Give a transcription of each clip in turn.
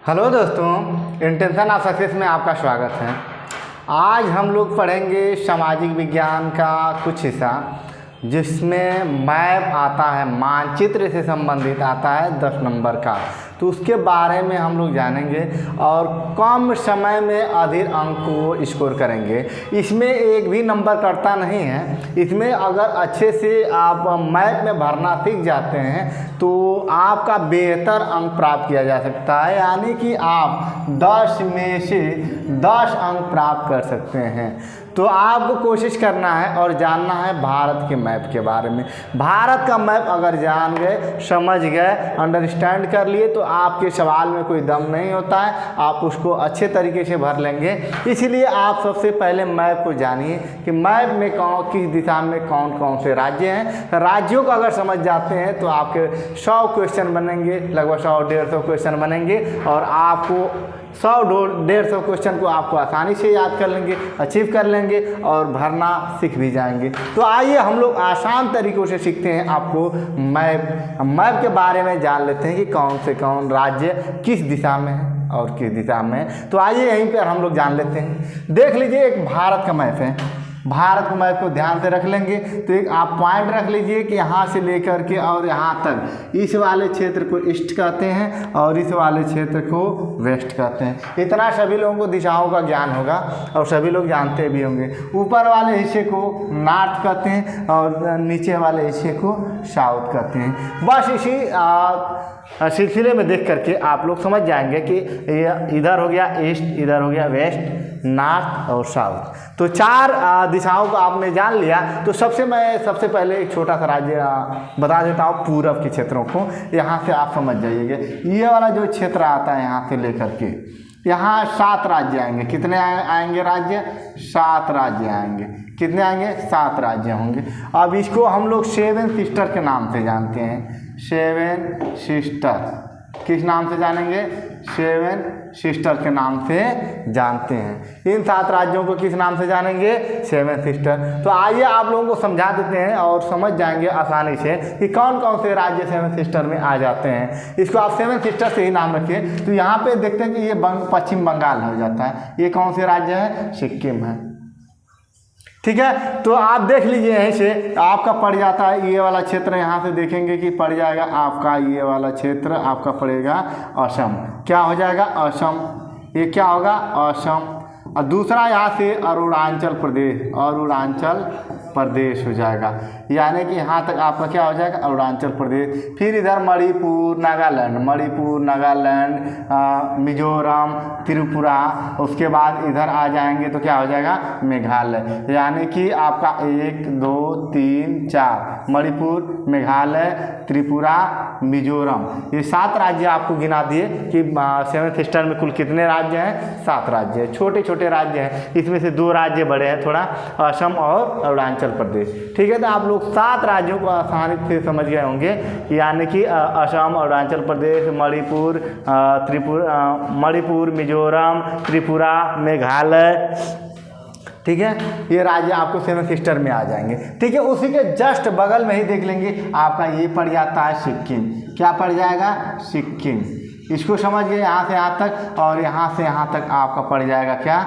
Hello दोस्तों, intention of success में आपका स्वागत है। आज हम लोग पढ़ेंगे सामाजिक विज्ञान का कुछ हिस्सा, जिसमें मैप आता है, मानचित्र से संबंधित आता है 10 नंबर का। तो उसके बारे में हम लोग जानेंगे और कम समय में अधिक अंक को स्कोर करेंगे। इसमें एक भी नंबर कटता नहीं है। इसमें अगर अच्छे से आप मैप में भरना सीख जाते हैं तो आपका बेहतर अंक प्राप्त किया जा सकता है, यानी कि आप 10 में से 10 अंक प्राप्त कर सकते हैं। तो आपको कोशिश करना है और जानना है भारत के मैप के बारे में। भारत का मैप अगर जान गए, समझ गए, अंडरस्टैंड कर लिए तो आपके सवाल में कोई दम नहीं होता है, आप उसको अच्छे तरीके से भर लेंगे। इसीलिए आप सबसे पहले मैप को जानिए कि मैप में किस दिशा में कौन कौन से राज्य हैं। राज्यों को अगर समझ जाते हैं तो आपके 100 क्वेश्चन बनेंगे, लगभग 100-150 क्वेश्चन बनेंगे और आपको 100-150 क्वेश्चन को आपको आसानी से याद कर लेंगे, अचीव कर लेंगे और भरना सीख भी जाएंगे। तो आइए हम लोग आसान तरीक़ों से सीखते हैं। आपको मैप के बारे में जान लेते हैं कि कौन से कौन राज्य किस दिशा में है और किस दिशा में है। तो आइए यहीं पर हम लोग जान लेते हैं। देख लीजिए, एक भारत का मैप है। भारत के मैप को ध्यान से रख लेंगे तो एक आप पॉइंट रख लीजिए कि यहाँ से लेकर के और यहाँ तक, इस वाले क्षेत्र को ईस्ट कहते हैं और इस वाले क्षेत्र को वेस्ट कहते हैं। इतना सभी लोगों को दिशाओं का ज्ञान होगा और सभी लोग जानते भी होंगे। ऊपर वाले हिस्से को नॉर्थ कहते हैं और नीचे वाले हिस्से को साउथ कहते हैं। बस इसी सिलसिले में देख करके आप लोग समझ जाएंगे कि इधर हो गया ईस्ट, इधर हो गया वेस्ट, नॉर्थ और साउथ। तो 4 दिशाओं को आपने जान लिया। तो मैं सबसे पहले एक छोटा सा राज्य बता देता हूँ, पूरब के क्षेत्रों को। यहाँ से आप समझ जाइएगा, ये वाला जो क्षेत्र आता है यहाँ से लेकर के यहाँ 7 राज्य आएंगे। कितने आएंगे राज्य? 7 राज्य आएंगे। कितने आएंगे? 7 राज्य होंगे। अब इसको हम लोग 7 सिस्टर के नाम से जानते हैं। 7 सिस्टर किस नाम से जानेंगे? 7 सिस्टर के नाम से जानते हैं। इन 7 राज्यों को किस नाम से जानेंगे? 7 सिस्टर। तो आइए आप लोगों को समझा देते हैं और समझ जाएंगे आसानी से कि कौन कौन से राज्य 7 सिस्टर में आ जाते हैं। इसको आप 7 सिस्टर से ही नाम रखिए। तो यहाँ पे देखते हैं कि ये पश्चिम बंगाल हो जाता है। ये कौन से राज्य है? सिक्किम है। ठीक है, तो आप देख लीजिए, यहीं से आपका पड़ जाता है ये वाला क्षेत्र। यहाँ से देखेंगे कि पड़ जाएगा आपका ये वाला क्षेत्र, आपका पड़ेगा असम। क्या हो जाएगा? असम। ये क्या होगा? असम। और दूसरा यहाँ से अरुणाचल प्रदेश, अरुणाचल प्रदेश हो जाएगा, यानी कि यहाँ तक आपका क्या हो जाएगा? अरुणाचल प्रदेश। फिर इधर मणिपुर, नागालैंड, मणिपुर, नागालैंड, मिजोरम, त्रिपुरा। उसके बाद इधर आ जाएंगे तो क्या हो जाएगा? मेघालय। यानी कि आपका 1 2 3 4 मणिपुर, मेघालय, त्रिपुरा, मिजोरम, ये 7 राज्य आपको गिना दिए कि 7 सिस्टर में कुल कितने राज्य हैं? 7 राज्य हैं। छोटे छोटे राज्य हैं, इसमें से 2 राज्य बड़े हैं थोड़ा, असम और अरुणाचल प्रदेश। ठीक है, तो आप लोग 7 राज्यों को आसानी से समझ गए होंगे, यानी कि असम, अरुणाचल प्रदेश, मणिपुर, मणिपुर, मिजोरम, त्रिपुरा, मेघालय। ठीक है, ये राज्य आपको 7 सिस्टर में आ जाएंगे। ठीक है, उसी के जस्ट बगल में ही देख लेंगे आपका ये पड़ जाता है सिक्किम। क्या पड़ जाएगा? सिक्किम। इसको समझ गए, यहाँ से यहाँ तक और यहाँ से यहाँ तक आपका पड़ जाएगा क्या?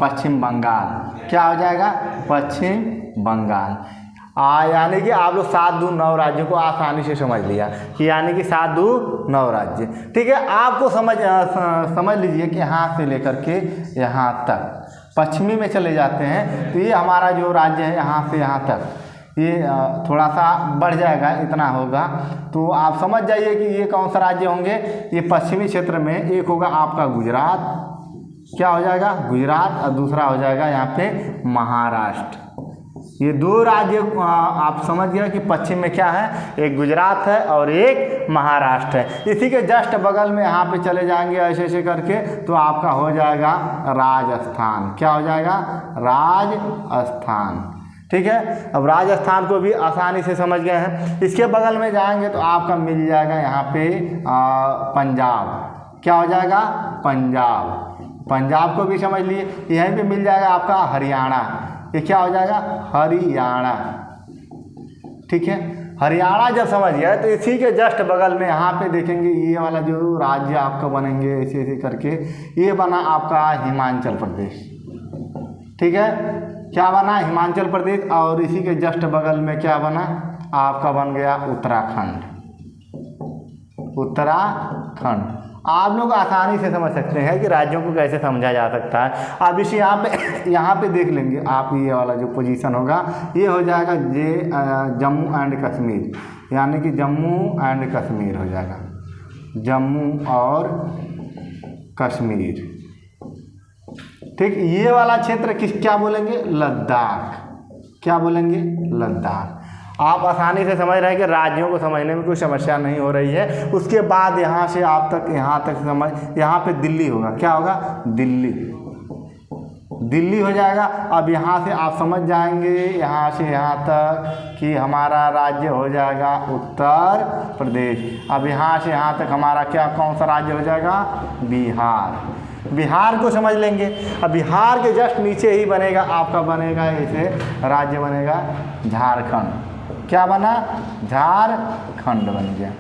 पश्चिम बंगाल। क्या हो जाएगा? पश्चिम बंगाल। यानी कि आप लोग 7 2 9 राज्यों को आसानी से समझ लिया कि यानी कि 7 2 9 राज्य। ठीक है, आपको समझ लीजिए कि यहाँ से लेकर के यहाँ तक पश्चिमी में चले जाते हैं तो ये हमारा जो राज्य है यहाँ से यहाँ तक, ये थोड़ा सा बढ़ जाएगा, इतना होगा। तो आप समझ जाइए कि ये कौन सा राज्य होंगे? ये पश्चिमी क्षेत्र में एक होगा आपका गुजरात। क्या हो जाएगा? गुजरात। और दूसरा हो जाएगा यहाँ पे महाराष्ट्र। ये 2 राज्य आप समझ गए कि पश्चिम में क्या है? एक गुजरात है और एक महाराष्ट्र है। इसी के जस्ट बगल में यहाँ पे चले जाएंगे ऐसे ऐसे करके तो आपका हो जाएगा राजस्थान। क्या हो जाएगा? राजस्थान। ठीक है, अब राजस्थान को भी आसानी से समझ गए हैं। इसके बगल में जाएंगे तो आपका मिल जाएगा यहाँ पे पंजाब। क्या हो जाएगा? पंजाब। पंजाब को भी समझ लिए। यहीं पे मिल जाएगा आपका हरियाणा। ये क्या हो जाएगा? हरियाणा। ठीक है, हरियाणा जब समझ गया तो इसी के जस्ट बगल में यहाँ पे देखेंगे ये वाला जो राज्य आपका बनेंगे ऐसे ऐसे करके, ये बना आपका हिमाचल प्रदेश। ठीक है, क्या बना? हिमाचल प्रदेश। और इसी के जस्ट बगल में क्या बना? आपका बन गया उत्तराखंड। उत्तराखंड आप लोग आसानी से समझ सकते हैं कि राज्यों को कैसे समझा जा सकता है। अब इसी यहाँ पे देख लेंगे आप, ये वाला जो पोजीशन होगा ये हो जाएगा जम्मू एंड कश्मीर, यानी कि जम्मू एंड कश्मीर हो जाएगा, जम्मू और कश्मीर। ठीक, ये वाला क्षेत्र क्या बोलेंगे? लद्दाख। क्या बोलेंगे? लद्दाख। आप आसानी से समझ रहे हैं कि राज्यों को समझने में कोई समस्या नहीं हो रही है। उसके बाद यहाँ से आप तक, यहाँ तक समझ, यहाँ पे दिल्ली होगा। क्या होगा? दिल्ली। दिल्ली हो जाएगा। अब यहाँ से आप समझ जाएंगे यहाँ से यहाँ तक कि हमारा राज्य हो जाएगा उत्तर प्रदेश। अब यहाँ से यहाँ तक हमारा क्या, कौन सा राज्य हो जाएगा? बिहार। बिहार को समझ लेंगे। अब बिहार के जस्ट नीचे ही बनेगा आपका, बनेगा ऐसे राज्य बनेगा झारखंड। क्या बना? झारखंड बन गया।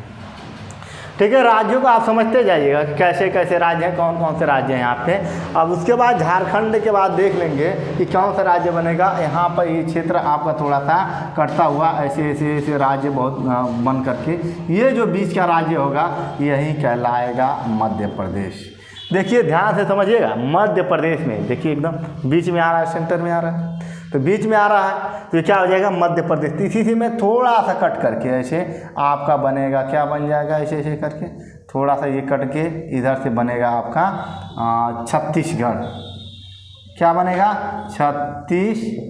ठीक है, राज्यों को आप समझते जाइएगा कि कैसे कैसे राज्य हैं, कौन कौन से राज्य हैं यहाँ पे। अब उसके बाद झारखंड के बाद देख लेंगे कि कौन सा राज्य बनेगा। यहाँ पर ये क्षेत्र आपका थोड़ा सा कटता हुआ ऐसे ऐसे ऐसे राज्य बहुत बन करके, ये जो बीच का राज्य होगा यही कहलाएगा मध्य प्रदेश। देखिए ध्यान से समझिएगा, मध्य प्रदेश में देखिए एकदम बीच में आ रहा है, सेंटर में आ रहा है, तो बीच में आ रहा है तो ये क्या हो जाएगा? मध्य प्रदेश। इसी से में थोड़ा सा कट करके ऐसे आपका बनेगा, क्या बन जाएगा? ऐसे ऐसे करके थोड़ा सा ये कट के इधर से बनेगा आपका छत्तीसगढ़। क्या बनेगा? छत्तीसगढ़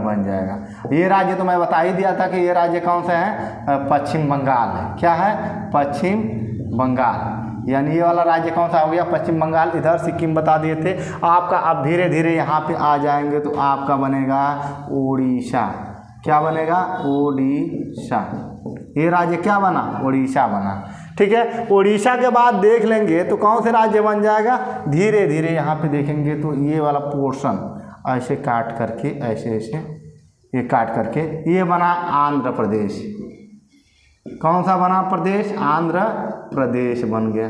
बन जाएगा। ये राज्य तो मैं बता ही दिया था कि ये राज्य कौन सा है? पश्चिम बंगाल है। क्या है? पश्चिम बंगाल। यानी ये वाला राज्य कौन सा हो गया? पश्चिम बंगाल। इधर सिक्किम बता दिए थे आपका। अब धीरे धीरे यहाँ पे आ जाएंगे तो आपका बनेगा उड़ीसा। क्या बनेगा? उड़ीसा। ये राज्य क्या बना? उड़ीसा बना। ठीक है, उड़ीसा के बाद देख लेंगे तो कौन से राज्य बन जाएगा? धीरे धीरे यहाँ पे देखेंगे तो ये वाला पोर्शन ऐसे काट करके, ऐसे ऐसे ये काट करके ये बना आंध्र प्रदेश। कौन सा बना? प्रदेश, आंध्र प्रदेश बन गया।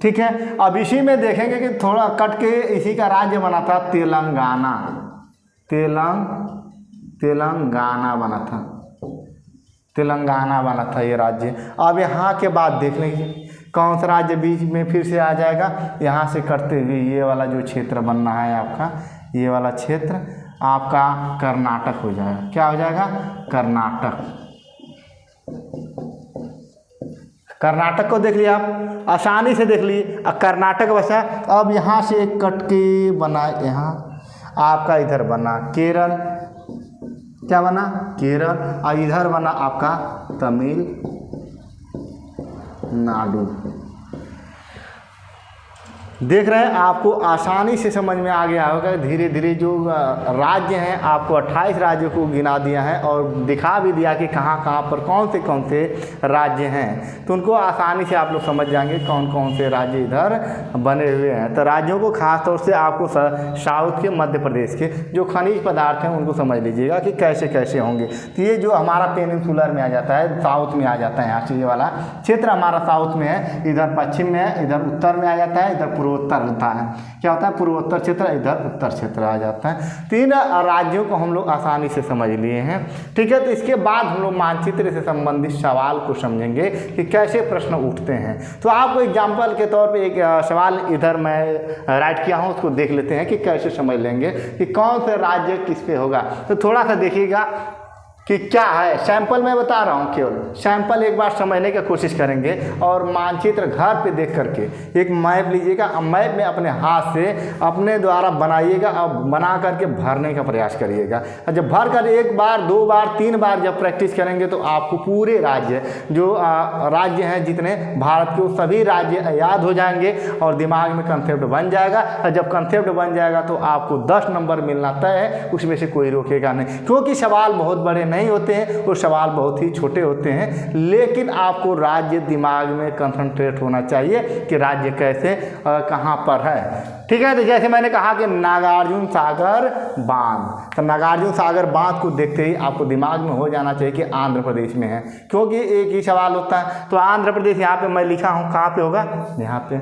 ठीक है, अब इसी में देखेंगे कि थोड़ा कट के इसी का राज्य बना था तेलंगाना। तेलंगाना बना था, तेलंगाना बना था ये राज्य। अब यहाँ के बाद देख लेंगे कौन सा राज्य बीच में फिर से आ जाएगा। यहाँ से करते हुए ये वाला जो क्षेत्र बनना है आपका, ये वाला क्षेत्र आपका कर्नाटक हो जाएगा। क्या हो जाएगा? कर्नाटक। कर्नाटक को देख लिया आप, आसानी से देख लिए। अब कर्नाटक बचा। अब यहाँ से एक कट के बना, यहाँ आपका इधर बना केरल। क्या बना? केरल। और इधर बना आपका तमिलनाडु। देख रहे हैं, आपको आसानी से समझ में आ गया होगा। धीरे धीरे जो राज्य हैं आपको 28 राज्यों को गिना दिया है और दिखा भी दिया कि कहाँ कहाँ पर कौन से राज्य हैं, तो उनको आसानी से आप लोग समझ जाएंगे कौन कौन से राज्य इधर बने हुए हैं। तो राज्यों को खास तौर से आपको साउथ के, मध्य प्रदेश के जो खनिज पदार्थ हैं उनको समझ लीजिएगा कि कैसे कैसे होंगे। तो ये जो हमारा पेनिनसुलर में आ जाता है, साउथ में आ जाता है, यहाँ से ये वाला क्षेत्र हमारा साउथ में है, इधर पश्चिम में है, इधर उत्तर में आ जाता है, इधर पूर्वोत्तर होता है। क्या होता है? पूर्वोत्तर क्षेत्र, इधर उत्तर क्षेत्र आ जाता है। तीन राज्यों को हम लोग आसानी से समझ लिए हैं। ठीक है, तो इसके बाद हम लोग मानचित्र से संबंधित सवाल को समझेंगे कि कैसे प्रश्न उठते हैं। तो आपको एग्जाम्पल के तौर पे एक सवाल इधर मैं राइट किया हूँ, उसको देख लेते हैं कि कैसे समझ लेंगे कि कौन सा राज्य किस पे होगा। तो थोड़ा सा देखिएगा कि क्या है, सैंपल मैं बता रहा हूँ, केवल सैंपल एक बार समझने की कोशिश करेंगे और मानचित्र घर पे देख करके एक मैप लीजिएगा। मैप में अपने हाथ से अपने द्वारा बनाइएगा और बना करके भरने का प्रयास करिएगा। और जब भर कर एक बार, दो बार, तीन बार जब प्रैक्टिस करेंगे तो आपको पूरे राज्य, जो राज्य हैं जितने भारत के, सभी राज्य याद हो जाएंगे और दिमाग में कंसेप्ट बन जाएगा। और जब कंसेप्ट बन जाएगा तो आपको 10 नंबर मिलना तय है, उसमें से कोई रोकेगा नहीं, क्योंकि सवाल बहुत बड़े नहीं नहीं होते हैं, वो सवाल बहुत ही छोटे होते हैं, लेकिन आपको राज्य दिमाग में कंसंट्रेट होना चाहिए कि राज्य कैसे कहाँ पर है। ठीक है, तो जैसे मैंने कहा कि नागार्जुन सागर बांध, तो नागार्जुन सागर बांध को देखते ही आपको दिमाग में हो जाना चाहिए कि आंध्र प्रदेश में है, क्योंकि एक ही सवाल होता है। तो आंध्र प्रदेश यहाँ पे मैं लिखा हूँ, कहाँ पे होगा, यहाँ पे।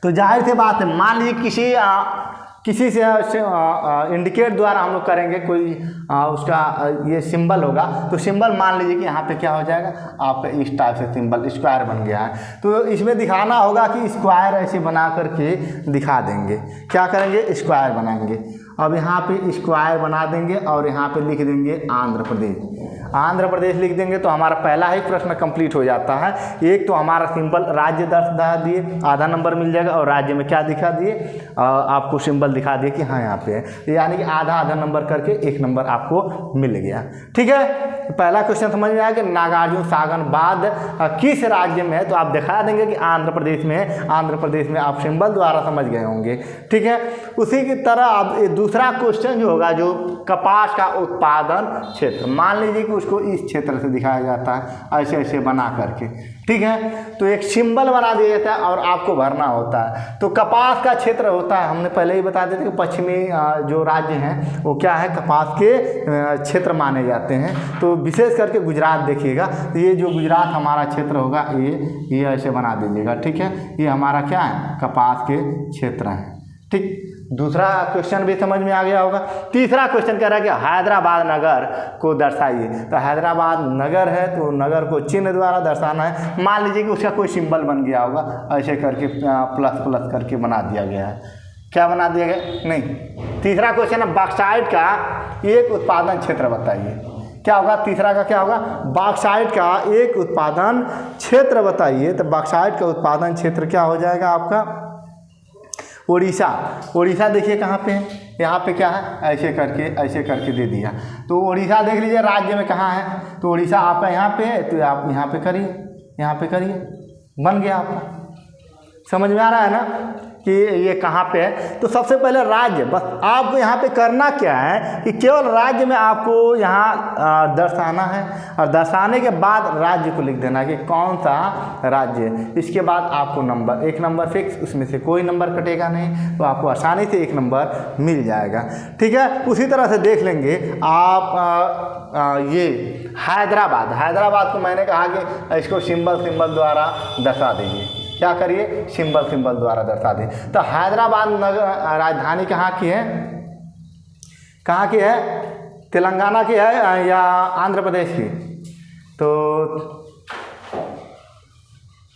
तो जाहिर सी बात है, मान लीजिए किसी से इंडिकेट द्वारा हम लोग करेंगे, कोई उसका ये सिंबल होगा, तो सिंबल मान लीजिए कि यहाँ पे क्या हो जाएगा आपका इस टाइप से सिंबल स्क्वायर बन गया है। तो इसमें दिखाना होगा कि स्क्वायर ऐसे बना करके दिखा देंगे। क्या करेंगे, स्क्वायर बनाएंगे। अब यहाँ पे स्क्वायर बना देंगे और यहाँ पे लिख देंगे आंध्र प्रदेश। आंध्र प्रदेश लिख देंगे तो हमारा पहला ही प्रश्न कंप्लीट हो जाता है। एक तो हमारा सिंबल राज्य दर्शा दिए, आधा नंबर मिल जाएगा, और राज्य में क्या दिखा दिए, आपको सिंबल दिखा दिए कि हाँ यहाँ पे है, यानी कि आधा आधा नंबर करके एक नंबर आपको मिल गया। ठीक है, पहला क्वेश्चन समझ में आया कि नागार्जुन सागर बांध किस राज्य में है, तो आप दिखा देंगे कि आंध्र प्रदेश में है। आंध्र प्रदेश में आप सिंबल द्वारा समझ गए होंगे। ठीक है, उसी की तरह अब दूसरा क्वेश्चन जो होगा, जो कपास का उत्पादन क्षेत्र, मान लीजिए कि उसको इस क्षेत्र से दिखाया जाता है, ऐसे ऐसे बना करके। ठीक है, तो एक सिंबल बना दिया जाता है और आपको भरना होता है। तो कपास का क्षेत्र होता है, हमने पहले ही बता दिया था कि पश्चिमी जो राज्य हैं वो क्या है, कपास के क्षेत्र माने जाते हैं। तो विशेष करके गुजरात देखिएगा, तो ये जो गुजरात हमारा क्षेत्र होगा, ये ऐसे बना दीजिएगा। ठीक है, ये हमारा क्या है, कपास के क्षेत्र हैं। ठीक, दूसरा क्वेश्चन भी समझ में आ गया होगा। तीसरा क्वेश्चन कह रहा है कि हैदराबाद नगर को दर्शाइए। तो हैदराबाद नगर है, तो नगर को चिन्ह द्वारा दर्शाना है। मान लीजिए कि उसका कोई सिंबल बन गया होगा, ऐसे करके प्लस प्लस करके बना दिया गया है। क्या बना दिया गया, नहीं। तीसरा क्वेश्चन है बॉक्साइट का एक उत्पादन क्षेत्र बताइए। क्या होगा, तीसरा का क्या होगा, बॉक्साइट का एक उत्पादन क्षेत्र बताइए। तो बॉक्साइट का उत्पादन क्षेत्र क्या हो जाएगा आपका, उड़ीसा। उड़ीसा देखिए कहाँ पे है, यहाँ पे क्या है, ऐसे करके दे दिया। तो उड़ीसा देख लीजिए राज्य में कहाँ है, तो उड़ीसा आपका यहाँ पे है, तो आप यहाँ पे करिए, यहाँ पे करिए, बन गया आपका। समझ में आ रहा है ना कि ये कहाँ पे है। तो सबसे पहले राज्य, बस आपको यहाँ पे करना क्या है कि केवल राज्य में आपको यहाँ दर्शाना है, और दर्शाने के बाद राज्य को लिख देना कि कौन सा राज्य है। इसके बाद आपको नंबर, एक नंबर फिक्स, उसमें से कोई नंबर कटेगा नहीं, तो आपको आसानी से एक नंबर मिल जाएगा। ठीक है, उसी तरह से देख लेंगे आप ये हैदराबाद को मैंने कहा कि इसको सिंबल द्वारा दर्शा देंगे। क्या करिए, सिंबल द्वारा दर्शा दें। तो हैदराबाद नगर राजधानी कहाँ की है, कहाँ की है, तेलंगाना की है या आंध्र प्रदेश की। तो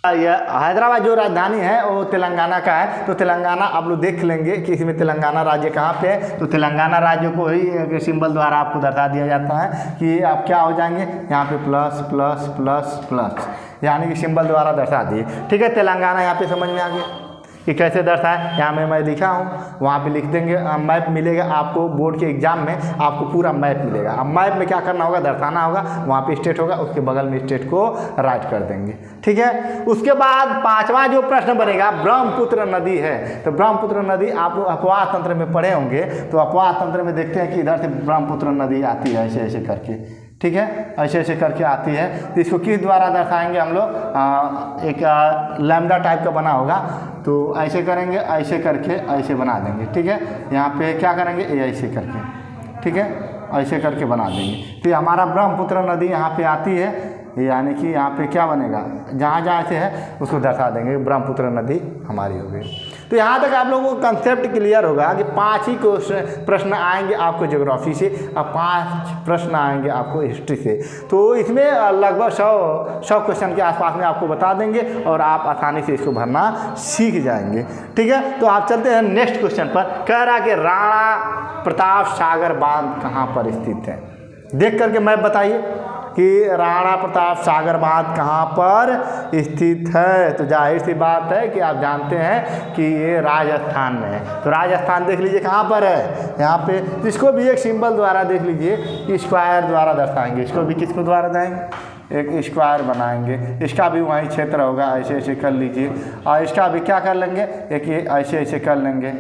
यह हैदराबाद जो राजधानी है वो तेलंगाना का है। तो तेलंगाना आप लोग देख लेंगे कि इसमें तेलंगाना राज्य कहाँ पे है। तो तेलंगाना राज्य को ही सिंबल द्वारा आपको दर्शा दिया जाता है कि आप क्या हो जाएंगे, यहाँ पे प्लस प्लस प्लस प्लस, यानी कि सिंबल द्वारा दर्शा दिए। ठीक है, तेलंगाना यहाँ पे समझ में आ गया कि कैसे दर्शाए। यहाँ में मैं लिखा हूँ, वहाँ पे लिख देंगे। मैप मिलेगा आपको, बोर्ड के एग्जाम में आपको पूरा मैप मिलेगा। अब मैप में क्या करना होगा, दर्शाना होगा, वहाँ पे स्टेट होगा, उसके बगल में स्टेट को राइट कर देंगे। ठीक है, उसके बाद पांचवा जो प्रश्न बनेगा, ब्रह्मपुत्र नदी है। तो ब्रह्मपुत्र नदी आप लोग अपवाह तंत्र में पढ़े होंगे, तो अपवाह तंत्र में देखते हैं कि इधर से ब्रह्मपुत्र नदी आती है ऐसे ऐसे करके। ठीक है, ऐसे ऐसे करके आती है। तो इसको किस द्वारा दर्शाएंगे हम लोग, एक लैम्डा टाइप का बना होगा, तो ऐसे करेंगे, ऐसे करके ऐसे बना देंगे। ठीक है, यहाँ पे क्या करेंगे, ऐसे करके, ठीक है, ऐसे करके बना देंगे। तो हमारा ब्रह्मपुत्र नदी यहाँ पे आती है, यानी कि यहाँ पे क्या बनेगा, जहाँ जहाँ से है उसको दर्शा देंगे, ब्रह्मपुत्र नदी हमारी हो गई। तो यहाँ तक आप लोगों को कंसेप्ट क्लियर होगा कि 5 ही प्रश्न आएंगे आपको ज्योग्राफी से और 5 प्रश्न आएंगे आपको हिस्ट्री से। तो इसमें लगभग 100 क्वेश्चन के आसपास में आपको बता देंगे और आप आसानी से इसको भरना सीख जाएंगे। ठीक है, तो आप चलते हैं नेक्स्ट क्वेश्चन पर। कह रहा कि राणा प्रताप सागर बांध कहाँ पर स्थित है। देख करके मैप बताइए कि राणा प्रताप सागर बांध कहाँ पर स्थित है। तो जाहिर सी बात है कि आप जानते हैं कि ये राजस्थान में है। तो राजस्थान देख लीजिए कहाँ पर है, यहाँ पे। इसको भी एक सिंबल द्वारा देख लीजिए, स्क्वायर द्वारा दर्शाएंगे। इसको भी किसको द्वारा देंगे, एक स्क्वायर बनाएंगे। इसका भी वहीं क्षेत्र होगा, ऐसे ऐसे कर लीजिए। और इसका भी क्या कर लेंगे, एक ये ऐसे ऐसे कर लेंगे।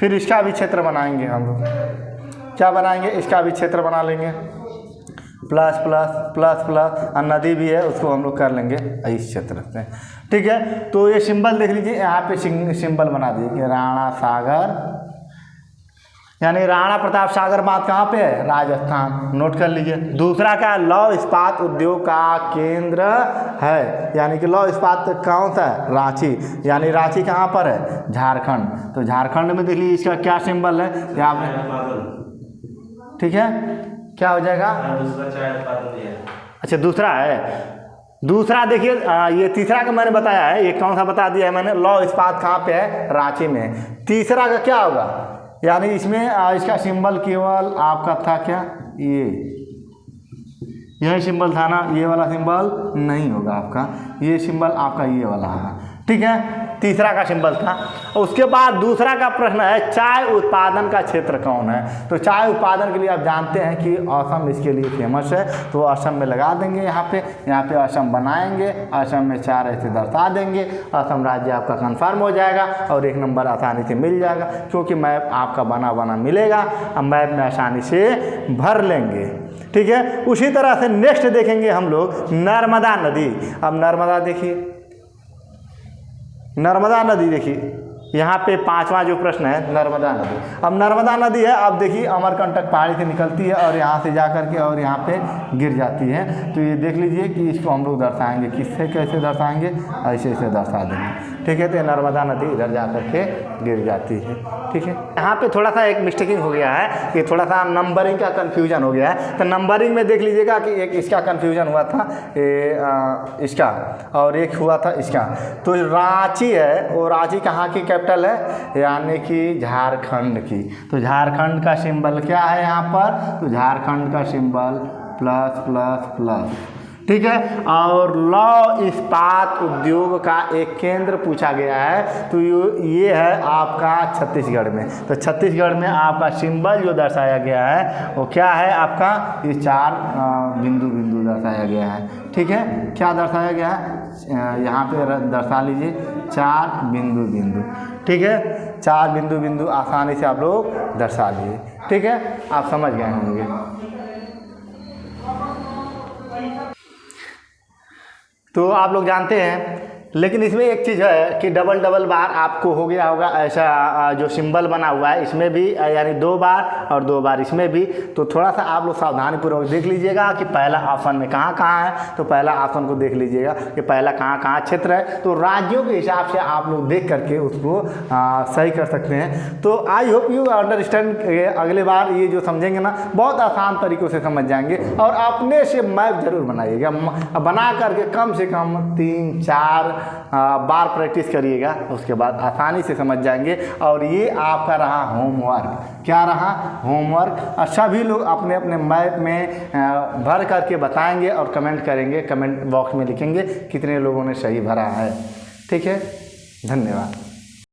फिर इसका भी क्षेत्र बनाएंगे हम लोग। क्या बनाएंगे, इसका भी क्षेत्र बना लेंगे। प्लस प्लस प्लस प्लस, और नदी भी है उसको हम लोग कर लेंगे इस क्षेत्र से। ठीक है, तो ये सिंबल देख लीजिए, यहाँ पे सिंबल बना दीजिए कि राणा सागर, यानी राणा प्रताप सागर बांध कहाँ पे है? राजस्थान, नोट कर लीजिए। दूसरा क्या? लौह इस्पात उद्योग का केंद्र है, यानी कि लौह इस्पात कौन सा है? रांची, यानी रांची कहाँ पर है? झारखंड। तो झारखंड में देख लीजिए इसका क्या सिंबल है यहाँ पे, ठीक है, क्या हो जाएगा? अच्छा दूसरा है, दूसरा देखिए ये तीसरा का मैंने बताया है, ये कौन सा बता दिया है मैंने? लौह इस्पात कहाँ पे है? रांची में। तीसरा का क्या होगा? यानी इसमें इसका सिंबल केवल आपका था क्या? यही सिंबल था ना, ये वाला सिंबल नहीं होगा आपका, ये सिंबल आपका ये वाला है। ठीक है, तीसरा का सिंबल था। उसके बाद दूसरा का प्रश्न है चाय उत्पादन का क्षेत्र कौन है? तो चाय उत्पादन के लिए आप जानते हैं कि असम इसके लिए फेमस है, तो असम में लगा देंगे यहाँ पे असम बनाएंगे, असम में 4 ऐसे दर्शा देंगे, असम राज्य आपका कन्फर्म हो जाएगा और 1 नंबर आसानी से मिल जाएगा, क्योंकि मैप आपका बना मिलेगा, अब मैप में आसानी से भर लेंगे। ठीक है, उसी तरह से नेक्स्ट देखेंगे हम लोग नर्मदा नदी। अब नर्मदा देखिए, नर्मदा नदी देखिए, यहाँ पे 5वां जो प्रश्न है नर्मदा नदी। अब नर्मदा नदी है, अब देखिए अमरकंटक पहाड़ी से निकलती है और यहाँ से जा कर के और यहाँ पे गिर जाती है। तो ये देख लीजिए कि इसको हम लोग दर्शाएंगे, किससे कैसे दर्शाएंगे? ऐसे ऐसे दर्शा देंगे। ठीक है, तो नर्मदा नदी इधर जा कर के गिर जाती है। ठीक है, यहाँ पे थोड़ा सा एक मिस्टेकिंग हो गया है कि थोड़ा सा नंबरिंग का कन्फ्यूजन हो गया है। तो नंबरिंग में देख लीजिएगा कि एक इसका कन्फ्यूजन हुआ था इसका, और एक हुआ था इसका। तो रांची है, वो रांची कहाँ की कैपिटल है? यानी कि झारखंड की। तो झारखंड का सिंबल क्या है यहाँ पर? तो झारखंड का सिंबल प्लस प्लस प्लस। ठीक है, और लौह इस्पात उद्योग का एक केंद्र पूछा गया है, तो ये है आपका छत्तीसगढ़ में। तो छत्तीसगढ़ में आपका सिंबल जो दर्शाया गया है वो क्या है आपका? ये 4 बिंदु बिंदु दर्शाया गया है। ठीक है, क्या दर्शाया गया है? यहाँ पे दर्शा लीजिए 4 बिंदु बिंदु। ठीक है, 4 बिंदु बिंदु आसानी से आप लोग दर्शा लिए। ठीक है, आप समझ गए होंगे। तो आप लोग जानते हैं, लेकिन इसमें एक चीज़ है कि डबल बार आपको हो गया होगा ऐसा जो सिंबल बना हुआ है इसमें भी, यानी 2 बार और 2 बार इसमें भी। तो थोड़ा सा आप लोग सावधानीपूर्वक देख लीजिएगा कि पहला ऑप्शन में कहाँ कहाँ है। तो पहला ऑप्शन को देख लीजिएगा कि पहला कहाँ कहाँ क्षेत्र है। तो राज्यों के हिसाब से आप लोग देख करके उसको सही कर सकते हैं। तो आई होप यू अंडरस्टैंड। अगले बार ये जो समझेंगे ना, बहुत आसान तरीक़ों से समझ जाएंगे, और अपने से मैप जरूर बनाइएगा। बना करके कम से कम 3-4 बार प्रैक्टिस करिएगा, उसके बाद आसानी से समझ जाएंगे। और ये आपका रहा होमवर्क। क्या रहा? होमवर्क। और सभी लोग अपने अपने मैप में भर करके बताएंगे और कमेंट करेंगे, कमेंट बॉक्स में लिखेंगे कितने लोगों ने सही भरा है। ठीक है, धन्यवाद।